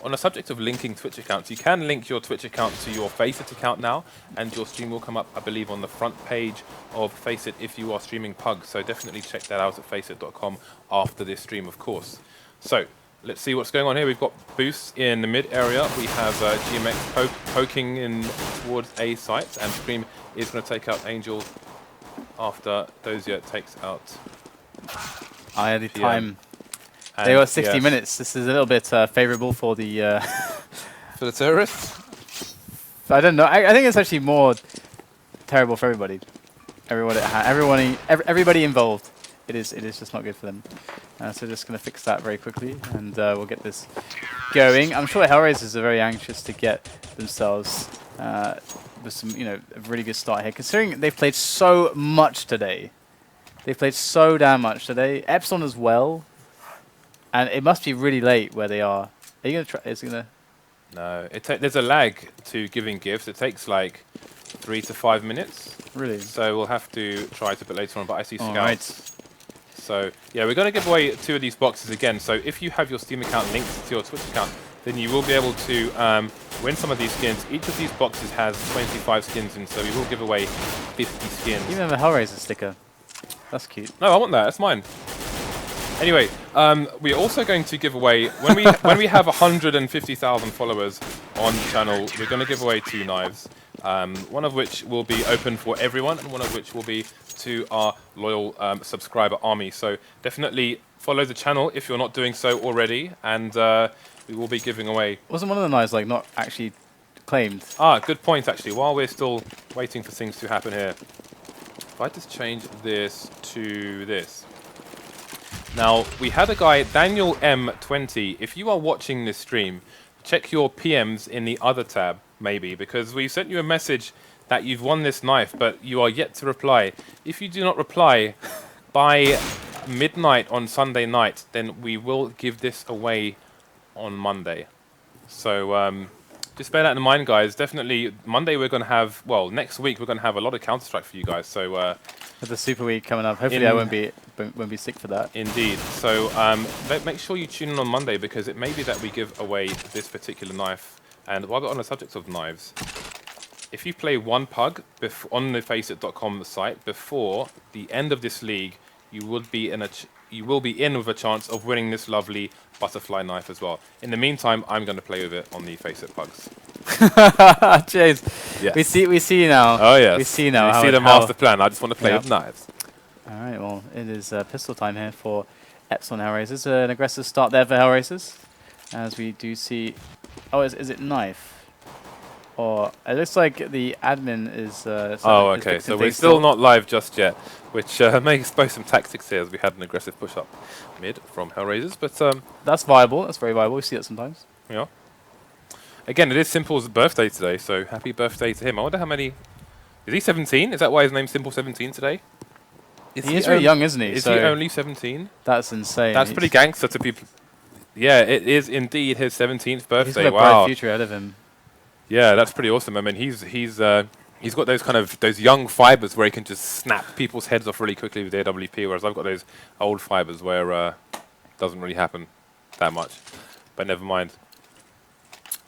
on the subject of linking Twitch accounts, you can link your Twitch account to your FACEIT account now, and your stream will come up, I believe, on the front page of FACEIT if you are streaming Pug. So definitely check that out at FACEIT.com after this stream, of course. So let's see what's going on here. We've got boosts in the mid area. We have GMX poking in towards A site, and Scream is going to take out Angel after Dozier takes out. I had the time. They were 60 minutes. This is a little bit favorable for the for the terrorists. I don't know. I think it's actually more terrible for everybody. Everybody involved. It is just not good for them. So just going to fix that very quickly, and we'll get this going. I'm sure Hellraisers are very anxious to get themselves with some, a really good start here, considering they've played so much today. They've played so damn much today. Epsilon as well. And it must be really late where they are. Are you going to try? Is it going to? No. There's a lag to giving gifts. It takes like 3 to 5 minutes. Really? So we'll have to try it a bit later on. But I see scouts. Right. So yeah, we're going to give away 2 of these boxes again. So if you have your Steam account linked to your Twitch account, then you will be able to win some of these skins. Each of these boxes has 25 skins in, so we will give away 50 skins. You have a Hellraiser sticker. That's cute. No, I want that. That's mine. Anyway, we're also going to give away, when we have 150,000 followers on the channel, we're going to give away 2 knives. One of which will be open for everyone, and one of which will be to our loyal subscriber army. So definitely follow the channel if you're not doing so already, and we will be giving away. Wasn't one of the knives like not actually claimed? Ah, good point actually. While we're still waiting for things to happen here, if I just change this to this. Now, we had a guy, Daniel M20. If you are watching this stream, check your PMs in the other tab, maybe, because we sent you a message that you've won this knife, but you are yet to reply. If you do not reply by midnight on Sunday night, then we will give this away on Monday. So just bear that in mind, guys. Definitely, Monday we're going to have, well, next week we're going to have a lot of Counter-Strike for you guys. So with the Super Week coming up, hopefully I won't be sick for that. Indeed. So make sure you tune in on Monday, because it may be that we give away this particular knife. And while we're on the subject of knives, if you play one Pug on the FACEIT.com site before the end of this league, you will be in with a chance of winning this lovely butterfly knife as well. In the meantime, I'm going to play with it on the FACEIT Pugs. Cheers. Yes. We see now. Oh yes. We see now. We see the master plan. I just want to play with knives. All right. Well, it is pistol time here for Epsilon Hellraisers. An aggressive start there for Hellraisers, as we do see. Oh, is it knife? Or it looks like the admin is. Oh, okay. So we're still not live just yet, which may expose some tactics here, as we had an aggressive push up mid from Hellraisers. But that's viable. That's very viable. We see that sometimes. Yeah. Again, it is Simple's birthday today, so happy birthday to him. I wonder how many. Is he 17? Is that why his name's Simple 17 today? He is very young, isn't he? Is he only 17? That's insane. That's pretty gangster to be. Yeah, it is indeed his 17th birthday. He's got a bright future ahead of him. Yeah, that's pretty awesome. I mean, he's got those young fibers where he can just snap people's heads off really quickly with the AWP, whereas I've got those old fibers where it doesn't really happen that much. But never mind.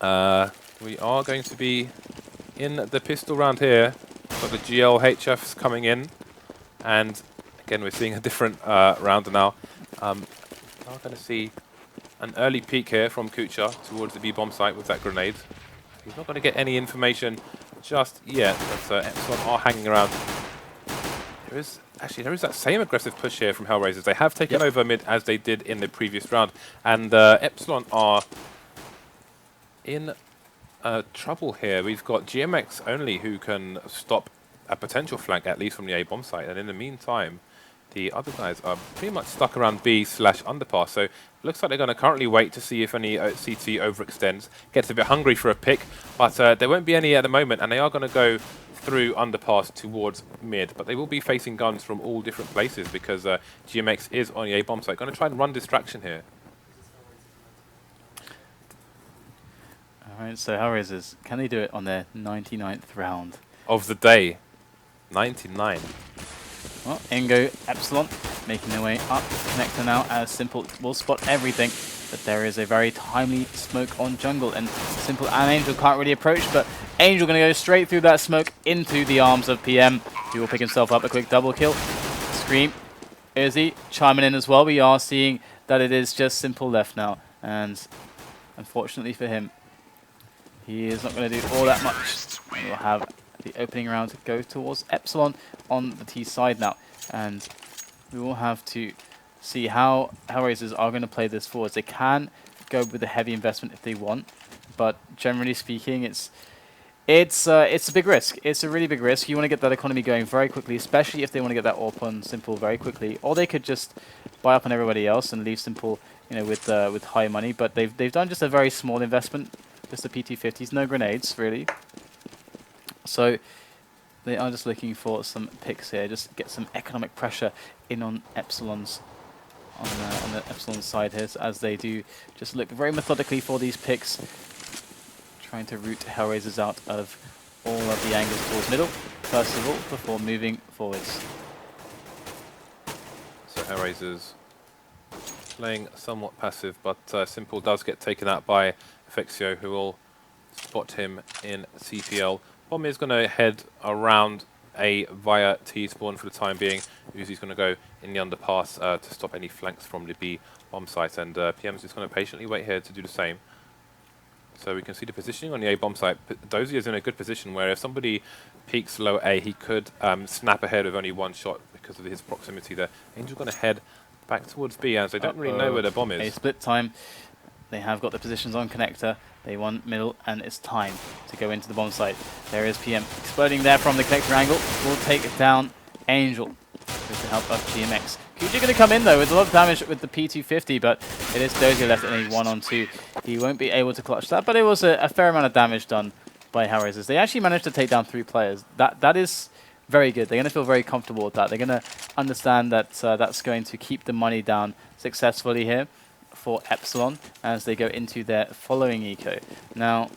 We are going to be in the pistol round here. Got the GLHFs coming in, and again we're seeing a different round now. We're going to see an early peek here from Kucha towards the B-bomb site with that grenade. He's not going to get any information just yet, but Epsilon are hanging around. There is that same aggressive push here from Hellraisers. They have taken over mid as they did in the previous round, and Epsilon are in trouble here. We've got GMX only who can stop a potential flank, at least from the A-bomb site, and in the meantime, the other guys are pretty much stuck around B/underpass. So it looks like they're going to currently wait to see if any CT overextends. Gets a bit hungry for a pick, but there won't be any at the moment, and they are going to go through underpass towards mid. But they will be facing guns from all different places, because GMX is on the A-bomb site. Going to try and run distraction here. All right, so Hellraisers, can they do it on their 99th round of the day? 99. Well, Ingo, Epsilon, making their way up. Connector now as Simple will spot everything. But there is a very timely smoke on jungle, and Simple and Angel can't really approach, but Angel going to go straight through that smoke into the arms of PM. He will pick himself up a quick double kill. Scream, Izzy chiming in as well. We are seeing that it is just Simple left now, and unfortunately for him, he is not going to do all that much. And we'll have the opening round go towards Epsilon on the T side now, and we will have to see how Hellraisers are going to play this forwards. They can go with a heavy investment if they want, but generally speaking, it's a big risk. It's a really big risk. You want to get that economy going very quickly, especially if they want to get that AWP on Simple very quickly. Or they could just buy up on everybody else and leave Simple, with high money. But they've done just a very small investment, just the PT50s, no grenades really. So they are just looking for some picks here, just get some economic pressure in on Epsilon's. On the Epsilon side here, as they do just look very methodically for these picks, trying to root Hellraisers out of all of the angles towards middle, first of all, before moving forwards. So Hellraisers playing somewhat passive, but Simple does get taken out by FACEIT, who will spot him in CPL. Bomb is going to head around A via T-spawn for the time being. Uzi's going to go in the underpass to stop any flanks from the B bomb site, and PM's just going to patiently wait here to do the same. So we can see the positioning on the A bomb site. Dozy is in a good position where if somebody peeks low A, he could snap ahead with only one shot because of his proximity there. Angel's going to head back towards B as they don't really know where the bomb is. A split time. They have got the positions on connector. They want middle, and it's time to go into the bomb site. There is PM exploding there from the connector angle. Will take down Angel with the help of GMX. Kuja going to come in though with a lot of damage with the P250, but it is Dozier left in a 1-on-2. He won't be able to clutch that, but it was a fair amount of damage done by Hellraisers. They actually managed to take down 3 players. That is very good. They're going to feel very comfortable with that. They're going to understand that that's going to keep the money down successfully here for Epsilon as they go into their following eco. Now,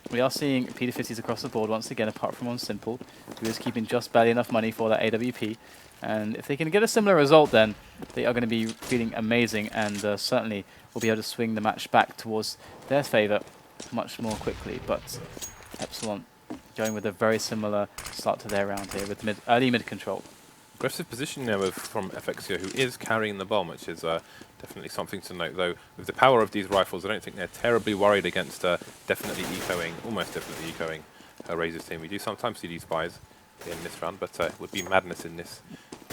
we are seeing P250s across the board once again, apart from on Simple, who is keeping just barely enough money for that AWP. And if they can get a similar result, then they are going to be feeling amazing, and certainly will be able to swing the match back towards their favor much more quickly. But Epsilon going with a very similar start to their round here with early mid control. Aggressive position there from FACEIT, who is carrying the bomb, which is definitely something to note. Though with the power of these rifles, I don't think they're terribly worried against definitely ecoing, almost definitely ecoing Hellraisers team. We do sometimes see these buys in this round, but it would be madness in this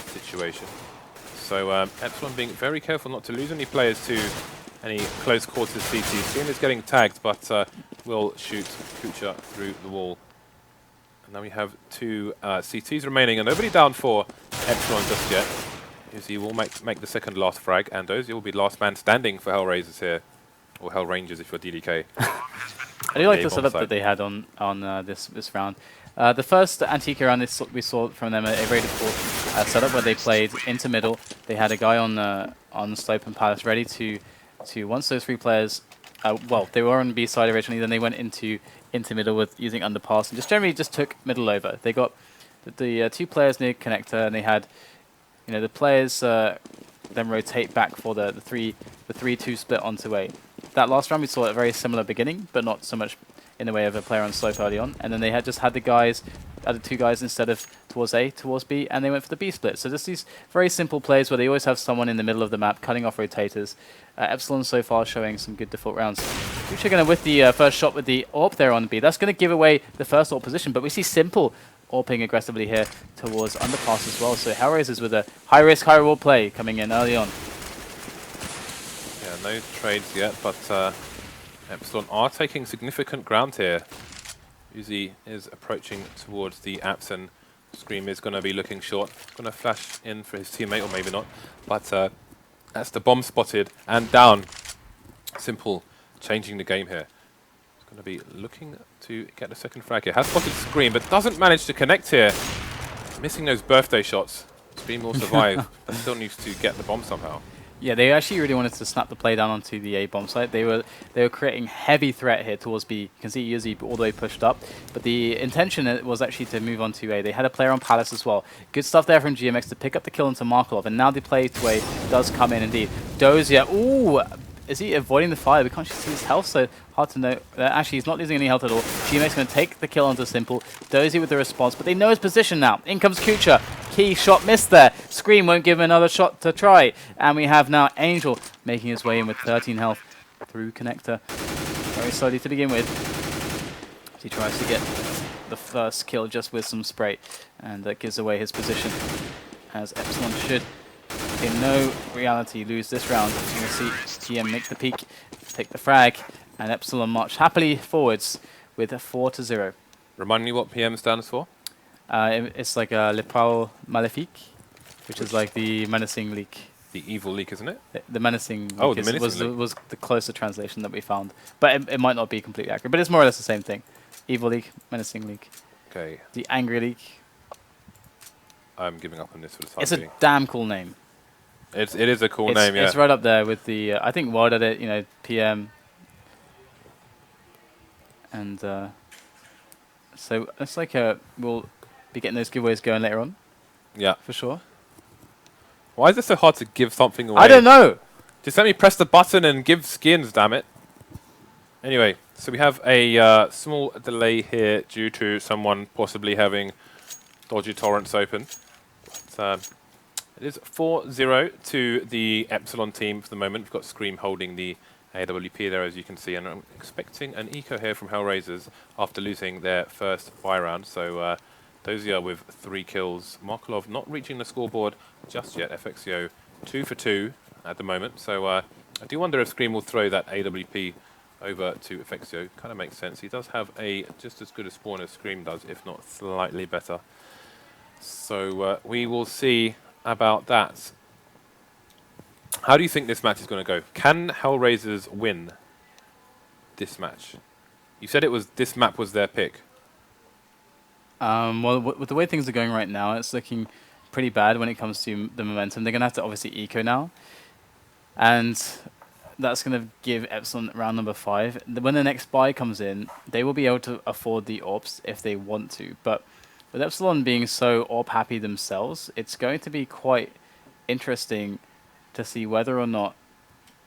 situation. So Epsilon being very careful not to lose any players to any close quarters CT. Scream is getting tagged, but will shoot Kucha through the wall. And now we have 2 CTs remaining, and nobody down for Epsilon just yet. Uzi will make the second last frag, and Dozy will be last man standing for Hellraisers here, or Hellrangers if you're DDK. I do like the setup that they had on this round. The first Antica round we saw from them a very difficult setup where they played into middle. They had a guy on slope and palace ready to once those 3 players. Well, they were on B side originally, then they went into middle with using underpass and just generally took middle over. They got the 2 players near connector, and they had the players then rotate back for the 3-2 split onto A. That last round we saw a very similar beginning, but not so much in the way of a player on slope early on. And then they had the guys, added 2 guys instead of towards A, towards B, and they went for the B split. So just these very simple plays where they always have someone in the middle of the map cutting off rotators. Epsilon so far showing some good default rounds. Kucha going to with the first shot with the AWP there on B. That's going to give away the first AWP position, but we see Simple AWPing aggressively here towards underpass as well. So Hellraisers with a high risk, high reward play coming in early on. Yeah, no trades yet, but Epsilon are taking significant ground here. Uzi is approaching towards the apps, and Scream is going to be looking short. Going to flash in for his teammate, or maybe not. But that's the bomb spotted and down. Simple changing the game here. He's going to be looking to get the second frag here. Has spotted Scream, but doesn't manage to connect here. Missing those birthday shots. Scream will survive, but still needs to get the bomb somehow. Yeah, they actually really wanted to snap the play down onto the A bomb site. They were creating heavy threat here towards B. You can see Yuzi all the way pushed up, but the intention was actually to move on to A. They had a player on Palace as well. Good stuff there from GMX to pick up the kill into Markov, and now the play to A does come in indeed. Dozier, ooh, Is he avoiding the fire? We can't see his health, so hard to know. Actually, he's not losing any health at all. GMX going to take the kill onto Simple. Dozy with the response, but they know his position now. In comes Kucha. Key shot missed there. Scream won't give him another shot to try. And we have now Angel making his way in with 13 health through Connector. Very slowly to begin with. He tries to get the first kill just with some spray, and that gives away his position, as Epsilon should, in no reality, lose this round. As you can see, TM make the peak, take the frag, and Epsilon march happily forwards with a 4-0. Remind me what PM stands for? It's like a Le Parle Maléfique, which is like the menacing leak. The evil leak, isn't it? The menacing oh, leak the menacing leak. was the closer translation that we found. But it might not be completely accurate, but it's more or less the same thing. Evil leak, menacing leak. Okay. The angry leak. I'm giving up on this for the time It's being. a damn cool name. It is a cool name, yeah. It's right up there with the, I think Wild at it, you know, PM. And so it's like we'll be getting those giveaways going later on. Yeah. For sure. Why is it so hard to give something away? I don't know. Just let me press the button and give skins, damn it. Anyway, so we have a small delay here due to someone possibly having dodgy torrents open. But, it is 4-0 to the Epsilon team for the moment. We've got Scream holding the AWP there, as you can see, and I'm expecting an eco here from Hellraisers after losing their first buy round. So Dozier with 3 kills. Markolov not reaching the scoreboard just yet. FXIO 2 for 2 at the moment. So I do wonder if Scream will throw that AWP over to FXIO. Kind of makes sense. He does have a just as good a spawn as Scream does, if not slightly better. So we will see about that. How do you think this match is going to go? Can Hellraisers win this match? You said this map was their pick. Well, with the way things are going right now, it's looking pretty bad when it comes to the momentum. They're going to have to obviously eco now. And that's going to give Epsilon round number 5. When the next buy comes in, they will be able to afford the AWPs if they want to. But with Epsilon being so AWP happy themselves, it's going to be quite interesting to see whether or not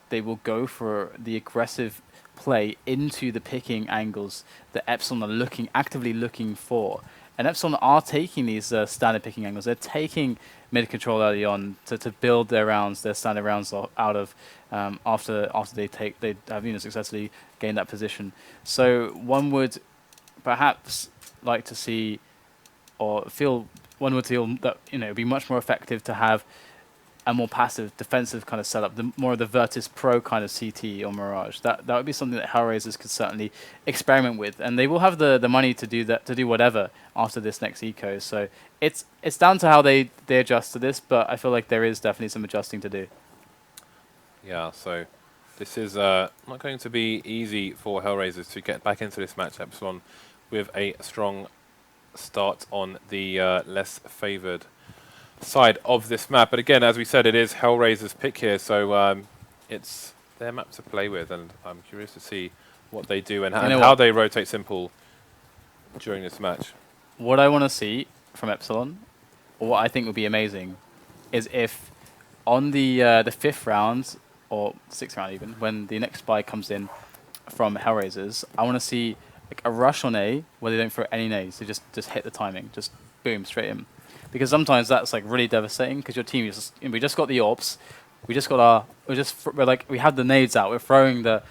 they will go for the aggressive play into the picking angles that Epsilon are actively looking for. And Epsilon are taking these standard picking angles. They're taking mid control early on to build their rounds, their standard rounds out of after they have successfully gained that position. So one would perhaps like to see, or feel that it'd be much more effective to have a more passive defensive kind of setup, more of the Virtus Pro kind of CT or Mirage. That would be something that Hellraisers could certainly experiment with, and they will have the money to do that, to do whatever after this next eco. So it's down to how they adjust to this, but I feel like there is definitely some adjusting to do. Yeah, so this is not going to be easy for Hellraisers to get back into this match. Epsilon with a strong start on the less favoured side of this map. But again, as we said, it is Hellraiser's pick here, so it's their map to play with, and I'm curious to see what they do and how they rotate Simple during this match. What I want to see from Epsilon, or what I think would be amazing, is if on the 5th round, or 6th round even, when the next buy comes in from Hellraisers, I want to see like a rush on A where they don't throw any nades. They just hit the timing, just boom, straight in. Because sometimes that's like really devastating because your team is we just got the AWPs, we have the nades out, we're throwing the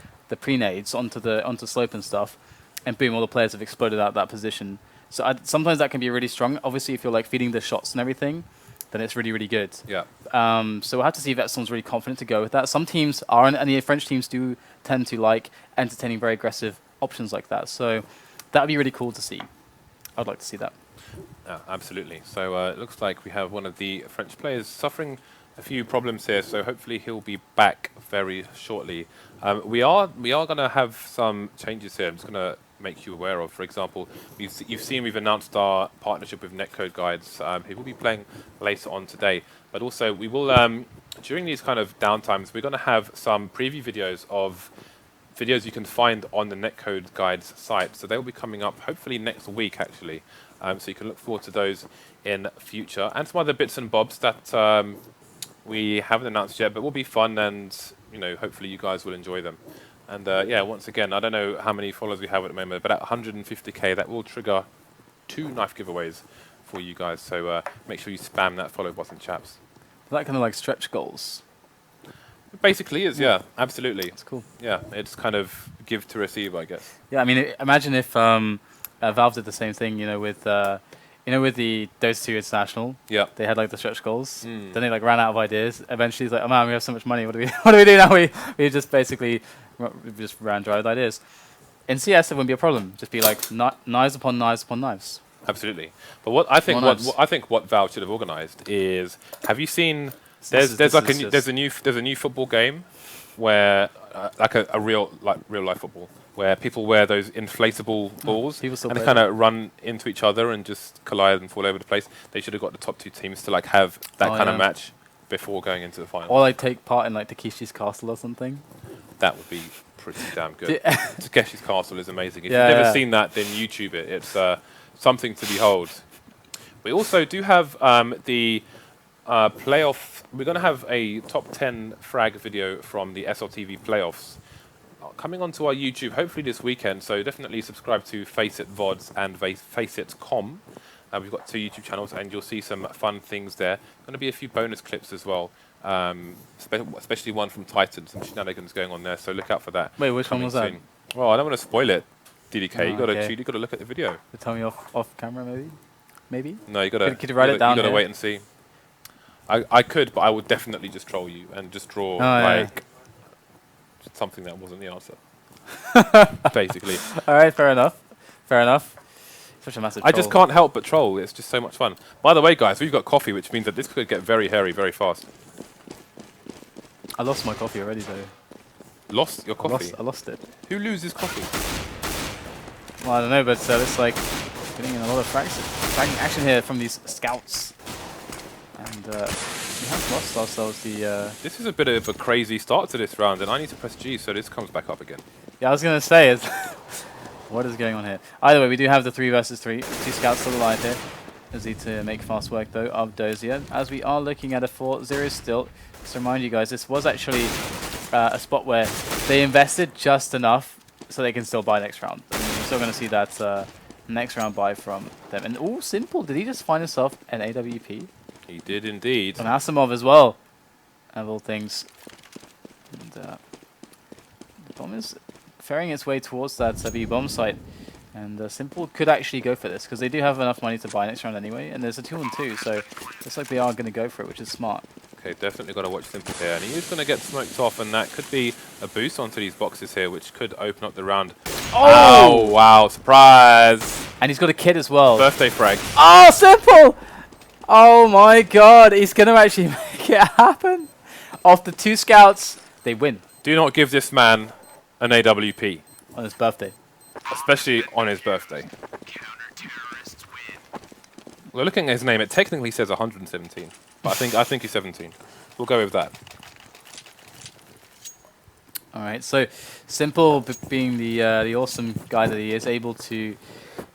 pre-nades onto slope and stuff, and boom, all the players have exploded out that position. So sometimes that can be really strong. Obviously, if you're like feeding the shots and everything, then it's really, really good. Yeah. So we'll have to see if Epsilon's really confident to go with that. Some teams are, and the French teams do tend to like entertaining very aggressive options like that. So that would be really cool to see. I'd like to see that. Absolutely. So it looks like we have one of the French players suffering a few problems here, so hopefully he'll be back very shortly. We are going to have some changes here. I'm just going to make you aware of. For example, you've seen we've announced our partnership with Netcode Guides, who will be playing later on today. But also we will, during these kind of downtimes, we're going to have some preview videos of videos you can find on the Netcode Guides site. So they'll be coming up hopefully next week, actually. So you can look forward to those in future, and some other bits and bobs that we haven't announced yet, but will be fun and you know, hopefully you guys will enjoy them. And yeah, once again, I don't know how many followers we have at the moment, but at 150k, that will trigger 2 knife giveaways for you guys. So make sure you spam that follow button, chaps. That kind of like stretch goals. It basically is, yeah, absolutely. That's cool. Yeah, it's kind of give to receive, I guess. Yeah, I mean, imagine if Valve did the same thing, you know, with the Dota 2 International. Yeah. They had like the stretch goals. Then they like ran out of ideas. Eventually, it's like, oh man, we have so much money. What do we do now? We just basically just ran dry with ideas. In CS, it wouldn't be a problem. Just be like knives upon knives upon knives. Absolutely. But what I think what Valve should have organized is, have you seen there's a new football game where like a real life football where people wear those inflatable balls and they kind of run into each other and just collide and fall over the place. They should have got the top 2 teams to like have that kind of match before going into the final. Or like take part in like Takeshi's Castle or something. That would be pretty damn good. Takeshi's Castle is amazing. If you've never seen that, then YouTube it. It's something to behold. We also do have the playoff. We're going to have a top 10 frag video from the SLTV playoffs coming onto our YouTube hopefully this weekend. So definitely subscribe to FACEIT VODs and FACEIT.com. We've got 2 YouTube channels and you'll see some fun things there. Going to be a few bonus clips as well. Especially one from Titan, some shenanigans going on there, so look out for that. Wait, which one was that? Well, I don't want to spoil it, DDK. You got to look at the video. Tell me off camera, maybe. No, you got to. Could you write it down? You got to wait and see. I could, but I would definitely just troll you and just draw something that wasn't the answer. Basically. All right, fair enough. Such a massive troll. I just can't help but troll. It's just so much fun. By the way, guys, we've got coffee, which means that this could get very hairy very fast. I lost my coffee already, though. Lost your coffee? I lost it. Who loses coffee? Well, I don't know, but it's like getting in a lot of fragging action here from these scouts. And we have lost ourselves the... This is a bit of a crazy start to this round, and I need to press G so this comes back up again. Yeah, I was going to say, what is going on here? Either way, we do have the 3 versus 3. 2 scouts still alive here. Just need to make fast work, though, of Dozier, as we are looking at a 4-0 still. Just to remind you guys, this was actually a spot where they invested just enough so they can still buy next round. I mean, we're still going to see that next round buy from them. And all simple. Did he just find himself an AWP? He did indeed. And Asimov as well, of all things. And the bomb is ferrying its way towards that B bomb site. And Simple could actually go for this, because they do have enough money to buy next round anyway. And there's a 2-on-2, so looks like they are going to go for it, which is smart. Okay, definitely got to watch Simple here. And he is going to get smoked off, and that could be a boost onto these boxes here, which could open up the round. Oh, wow, surprise! And he's got a kid as well. Birthday frag. Oh, Simple! Oh my god, he's going to actually make it happen. Off the 2 scouts, they win. Do not give this man an AWP. On his birthday. Especially on his birthday. Well, looking at his name, it technically says 117. But I think he's 17. We'll go with that. Alright, so Simple, being the awesome guy that he is, able to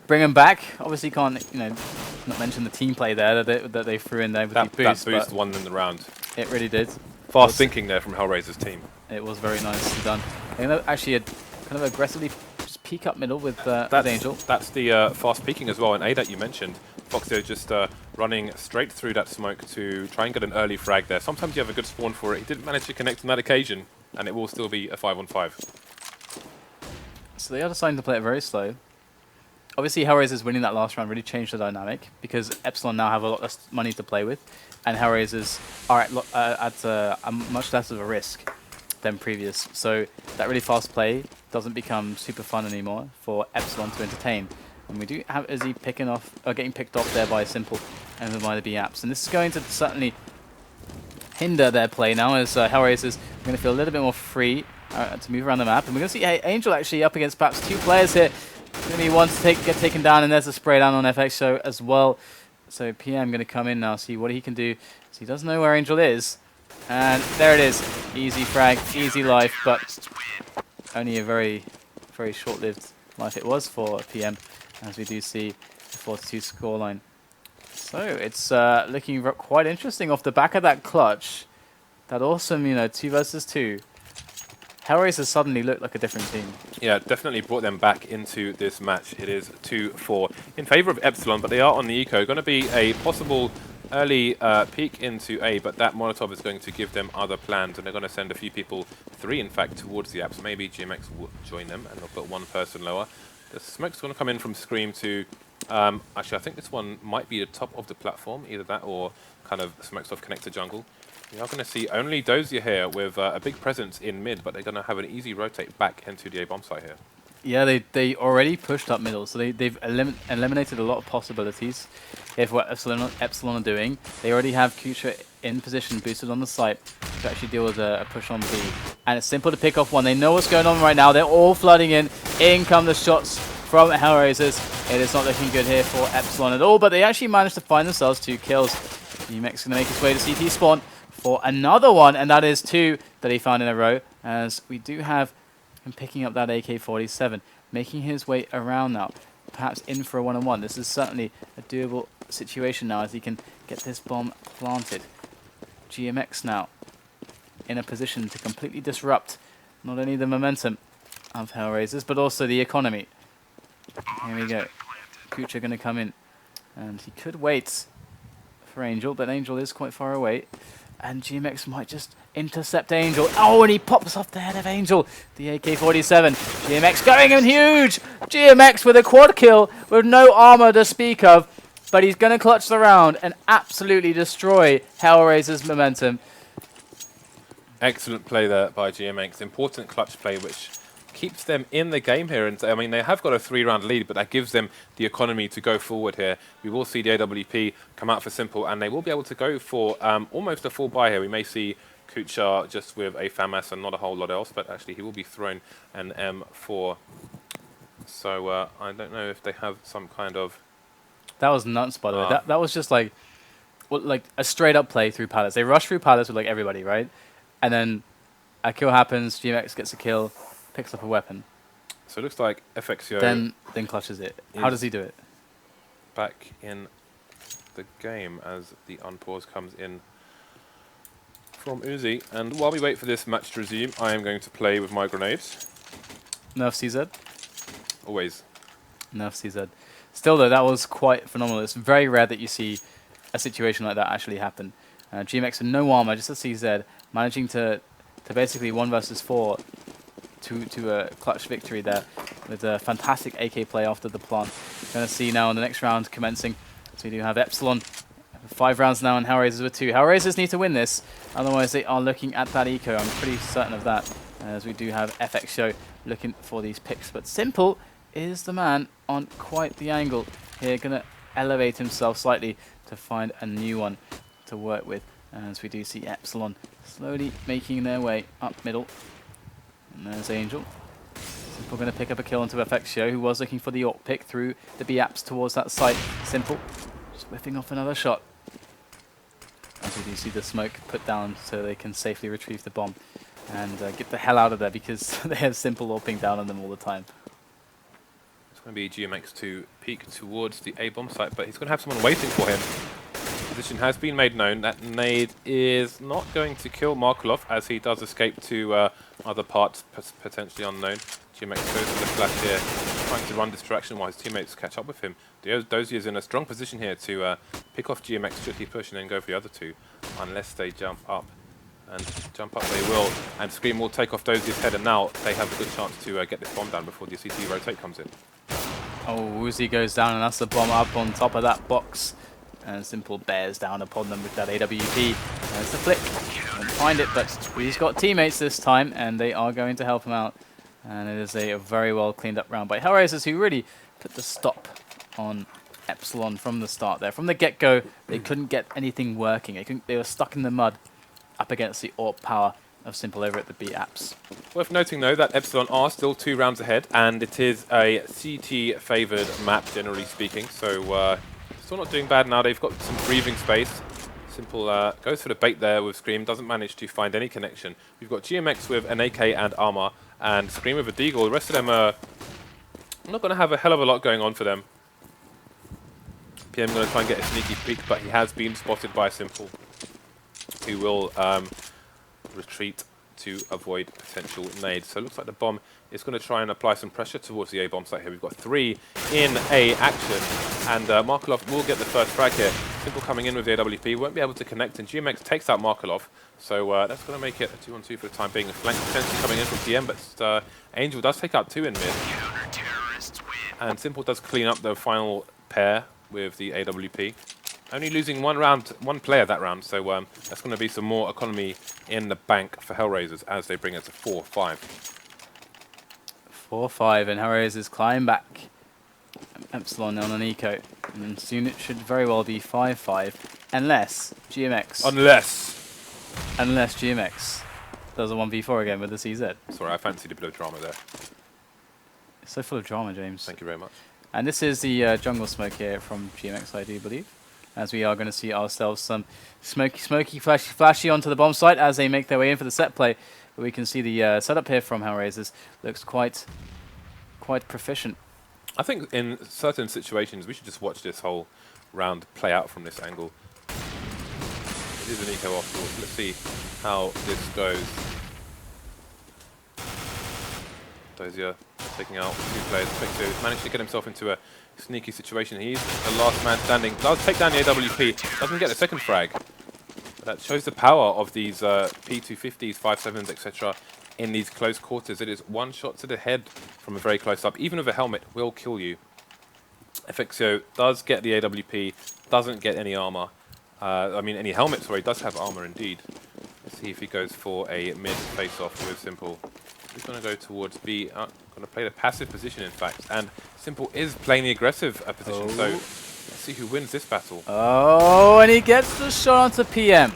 bring him back. Obviously can't, not mention the team play there that they threw in there with the boost. That boost won in the round. It really did. Fast thinking there from Hellraisers' team. It was very nicely done. And actually kind of aggressively just peek up middle with Angel. That's the fast peeking as well. And A that you mentioned, Foxio just running straight through that smoke to try and get an early frag there. Sometimes you have a good spawn for it. He didn't manage to connect on that occasion, and it will still be a 5-on-5. So they are deciding to play it very slow. Obviously, Hellraisers winning that last round really changed the dynamic, because Epsilon now have a lot less money to play with, and Hellraisers are at a much less of a risk than previous. So that really fast play doesn't become super fun anymore for Epsilon to entertain. And we do have Izzy getting picked off there by Simple and by the B-Apps. And this is going to certainly hinder their play now, as Hellraisers are going to feel a little bit more free to move around the map. And we're going to see Angel actually up against perhaps 2 players here. Going to be one to get taken down, and there's a spray down on FX Show as well. So PM going to come in now, see what he can do. So he does know where Angel is. And there it is. Easy frag, easy life, but only a very, very short-lived life it was for PM, as we do see the 4-2 scoreline. So it's looking quite interesting off the back of that clutch. That awesome, 2 versus 2. Hellraisers suddenly look like a different team. Yeah, definitely brought them back into this match. It is 2-4 in favor of Epsilon, but they are on the eco. Going to be a possible early peek into A, but that Molotov is going to give them other plans, and they're going to send a few people, 3 in fact, towards the apps. Maybe GMX will join them, and they'll put 1 person lower. The smoke's going to come in from Scream to... actually, I think this one might be the top of the platform, either that or kind of smokes off connector jungle. We are going to see only Dozier here with a big presence in mid, but they're going to have an easy rotate back into the A bomb site here. Yeah, they already pushed up middle, so they've eliminated a lot of possibilities. If what Epsilon are doing, they already have Kucha in position, boosted on the site to actually deal with a push on B. And it's simple to pick off one. They know what's going on right now. They're all flooding in. In come the shots from Hellraisers. It is not looking good here for Epsilon at all, but they actually managed to find themselves 2 kills. GMX going to make his way to CT spawn for another one, and that is 2 that he found in a row, as we do have him picking up that AK-47, making his way around now, perhaps in for a one-on-one. This is certainly a doable situation now as he can get this bomb planted. GMX now in a position to completely disrupt not only the momentum of Hellraisers, but also the economy. Here we go. Kucha going to come in, and he could wait for Angel, but Angel is quite far away. And GMX might just intercept Angel. Oh, and he pops off the head of Angel. The AK-47. GMX going in huge. GMX with a quad kill with no armor to speak of. But he's going to clutch the round and absolutely destroy Hellraiser's momentum. Excellent play there by GMX. Important clutch play, which keeps them in the game here. And I mean, they have got a 3-round lead, but that gives them the economy to go forward here. We will see the AWP come out for Simple, and they will be able to go for almost a full buy here. We may see Kucha just with a FAMAS and not a whole lot else, but actually he will be thrown an M4. So I don't know if they have some kind of... That was nuts, by the way. That was just like a straight up play through Palace. They rush through Palace with like everybody, right? And then a kill happens, GMX gets a kill, picks up a weapon. So it looks like FXO then clutches it. How does he do it? Back in the game as the unpause comes in from Uzi. And while we wait for this match to resume, I am going to play with my grenades. Nerf CZ? Always. Nerf CZ. Still though, that was quite phenomenal. It's very rare that you see a situation like that actually happen. GMX with no armor, just a CZ, managing to basically 1 versus 4 to a clutch victory there with a fantastic AK play after the plant. Going to see now in the next round commencing. So we do have Epsilon 5 rounds now and Hellraisers with 2. Hellraisers need to win this, otherwise they are looking at that eco. I'm pretty certain of that, as we do have FX Show looking for these picks. But Simple is the man on quite the angle here, going to elevate himself slightly to find a new one to work with, as we do see Epsilon slowly making their way up middle. And there's Angel. Simple going to pick up a kill onto FX Show, who was looking for the AWP pick through the B apps towards that site. Simple just whipping off another shot. As we do see the smoke put down so they can safely retrieve the bomb and get the hell out of there, because they have Simple AWPing down on them all the time. It's going to be GMX to peek towards the A bomb site, but he's going to have someone waiting for him. Position has been made known. That nade is not going to kill Markulov, as he does escape to other parts potentially unknown. GMX goes for the flash here, trying to run distraction while his teammates catch up with him. Dozier is in a strong position here to pick off GMX should he push, and then go for the other 2, unless they jump up. And jump up they will, and Scream will take off Dozier's head, and now they have a good chance to get this bomb down before the CT rotate comes in. Oh, Uzi goes down, and that's the bomb up on top of that box. And Simple bears down upon them with that AWP. There's the flick. Won't find it, but he's got teammates this time, and they are going to help him out. And it is a very well cleaned up round by Hellraisers, who really put the stop on Epsilon from the start there. From the get-go, they couldn't get anything working. They were stuck in the mud up against the AWP power of Simple over at the B apps. Worth noting though that Epsilon are still 2 rounds ahead, and it is a CT favoured map generally speaking, so still not doing bad now. They've got some breathing space. Simple goes for the bait there with Scream, doesn't manage to find any connection. We've got GMX with an AK and armor, and Scream with a deagle. The rest of them are not going to have a hell of a lot going on for them. PM going to try and get a sneaky peek, but he has been spotted by Simple, who will retreat to avoid potential nades. So it looks like the bomb is going to try and apply some pressure towards the A bomb site here. We've got 3 in A action, and Markelov will get the first frag here. Simple coming in with the AWP, won't be able to connect, and GMX takes out Markelov. So that's going to make it a 2-on-2 for the time being. A flank potentially coming in from PM, but Angel does take out 2 in mid. And Simple does clean up the final pair with the AWP. Only losing one player that round, so that's going to be some more economy in the bank for Hellraisers as they bring it to 4-5. 4-5, and Hellraisers climb back. Epsilon on an eco, and soon it should very well be 5-5, unless GMX. Unless GMX does a 1v4 again with the CZ. Sorry, I fancied a bit of drama there. It's so full of drama, James. Thank you very much. And this is the jungle smoke here from GMX, I do believe. As we are going to see ourselves some smoky, flashy onto the bomb site as they make their way in for the set play. But we can see the setup here from Hellraisers looks quite proficient. I think in certain situations we should just watch this whole round play out from this angle. It is an eco after all. Let's see how this goes. Dozier taking out 2 players. Fexo managed to get himself into a sneaky situation. He's the last man standing. Does take down the AWP. Doesn't get the second frag. But that shows the power of these P250s, 5.7s, etc. in these close quarters. It is 1 shot to the head from a very close up. Even with a helmet, will kill you. FXO does get the AWP, doesn't get any armor. Any helmet, sorry, does have armor indeed. Let's see if he goes for a mid face-off with Simple. He's going to go towards B, going to play the passive position, in fact. And Simple is playing the aggressive position, so let's see who wins this battle. Oh, and he gets the shot onto PM.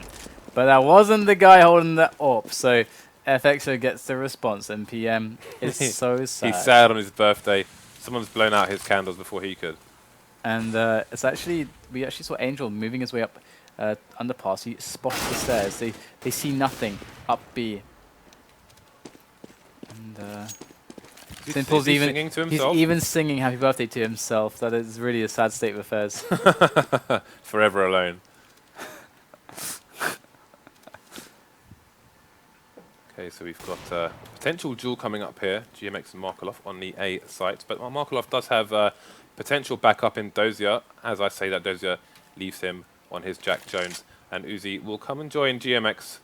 But that wasn't the guy holding the AWP, so FXO gets the response, and PM is so sad. He's sad on his birthday. Someone's blown out his candles before he could. And we actually saw Angel moving his way up underpass. He spotted the stairs. They see nothing up B. And Simple's even singing to himself? He's even singing happy birthday to himself. That is really a sad state of affairs. Forever alone. Okay, so we've got a potential duel coming up here. GMX and Markelov on the A site. But Markelov does have potential backup in Dozier. As I say that, Dozier leaves him on his Jack Jones. And Uzi will come and join GMX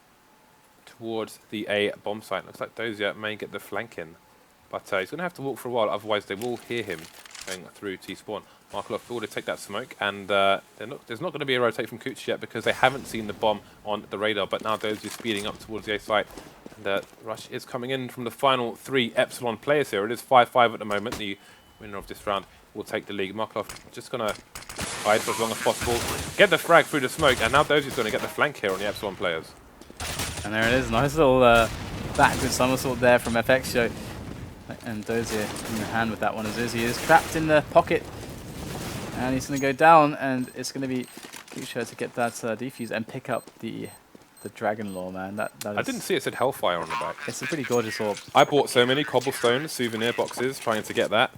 towards the A bomb site. Looks like Dozier may get the flank in. But he's going to have to walk for a while, otherwise they will hear him going through T-spawn. Markelov will take that smoke, and there's not going to be a rotate from Kuch yet because they haven't seen the bomb on the radar. But now Dozier is speeding up towards the A site. And Rush is coming in from the final 3 Epsilon players here. It is 5-5 at the moment. The winner of this round will take the league. Markelov just going to hide for as long as possible, get the frag through the smoke, and now Dozier's going to get the flank here on the Epsilon players. And there it is, nice little backward somersault there from FXO. And Dozier in the hand with that one as Uzi is trapped in the pocket. And he's going to go down, and it's going to be Kucho to get that defuse and pick up the Dragon Lore, man. That is, I didn't see it said Hellfire on the back. it's a pretty gorgeous orb. I bought so many cobblestone souvenir boxes trying to get that.